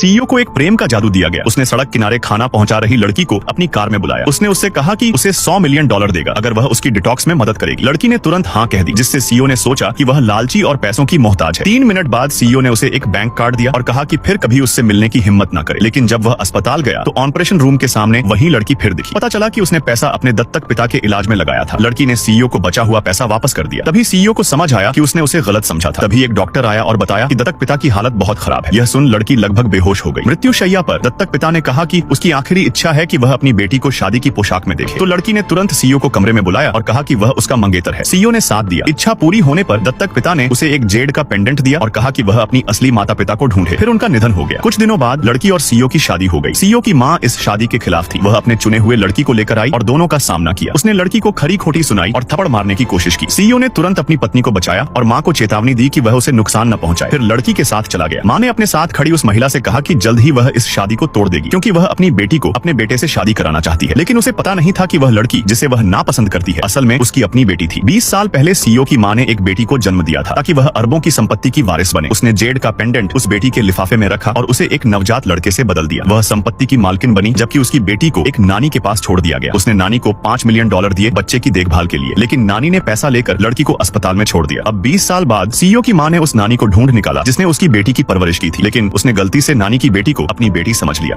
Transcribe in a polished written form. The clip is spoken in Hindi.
सीईओ को एक प्रेम का जादू दिया गया। उसने सड़क किनारे खाना पहुंचा रही लड़की को अपनी कार में बुलाया। उसने उससे कहा कि उसे $100 मिलियन देगा अगर वह उसकी डिटॉक्स में मदद करेगी। लड़की ने तुरंत हाँ कह दी, जिससे सीईओ ने सोचा कि वह लालची और पैसों की मोहताज है। 3 मिनट बाद सीईओ ने उसे एक बैंक कार्ड दिया और कहा कि फिर कभी उससे मिलने की हिम्मत न करे। लेकिन जब वह अस्पताल गया तो ऑपरेशन रूम के सामने वही लड़की फिर दिखी। पता चला कि उसने पैसा अपने दत्तक पिता के इलाज में लगाया था। लड़की ने सीईओ को बचा हुआ पैसा वापस कर दिया। तभी सीईओ को समझ आया कि उसने उसे गलत समझा था। तभी एक डॉक्टर आया और बताया कि दत्तक पिता की हालत बहुत खराब है। यह सुन लड़की लगभग बेहोश हो गई। मृत्युशैया पर दत्तक पिता ने कहा कि उसकी आखिरी इच्छा है कि वह अपनी बेटी को शादी की पोशाक में देखे। तो लड़की ने तुरंत सीईओ को कमरे में बुलाया और कहा कि वह उसका मंगेतर है। सीईओ ने साथ दिया। इच्छा पूरी होने पर दत्तक पिता ने उसे एक जेड का पेंडेंट दिया और कहा कि वह अपनी असली माता पिता को ढूंढे। फिर उनका निधन हो गया। कुछ दिनों बाद लड़की और सीईओ की शादी हो गई। सीईओ की माँ इस शादी के खिलाफ थी। वह अपने चुने हुए लड़की को लेकर आई और दोनों का सामना किया। उसने लड़की को खरी खोटी सुनाई और थप्पड़ मारने की कोशिश की। सीईओ ने तुरंत अपनी पत्नी को बचाया और माँ को चेतावनी दी कि वह उसे नुकसान न पहुंचाए। फिर लड़की के साथ चला गया। माँ ने अपने साथ खड़ी उस महिला से कहा कि जल्द ही वह इस शादी को तोड़ देगी, क्योंकि वह अपनी बेटी को अपने बेटे से शादी कराना चाहती है। लेकिन उसे पता नहीं था कि वह लड़की जिसे वह नापसंद करती है असल में उसकी अपनी बेटी थी। 20 साल पहले सीईओ की माँ ने एक बेटी को जन्म दिया था ताकि वह अरबों की संपत्ति की वारिस बने। उसने जेड का पेंडेंट उस बेटी के लिफाफे में रखा और उसे एक नवजात लड़के से बदल दिया। वह संपत्ति की मालकिन बनी, जबकि उसकी बेटी को एक नानी के पास छोड़ दिया गया। उसने नानी को $5 मिलियन दिए बच्चे की देखभाल के लिए, लेकिन नानी ने पैसा लेकर लड़की को अस्पताल में छोड़ दिया। अब 20 साल बाद सीईओ की माँ ने उस नानी को ढूंढ निकाला जिसने उसकी बेटी की परवरिश की थी, लेकिन उसने गलती से नानी की बेटी को अपनी बेटी समझ लिया।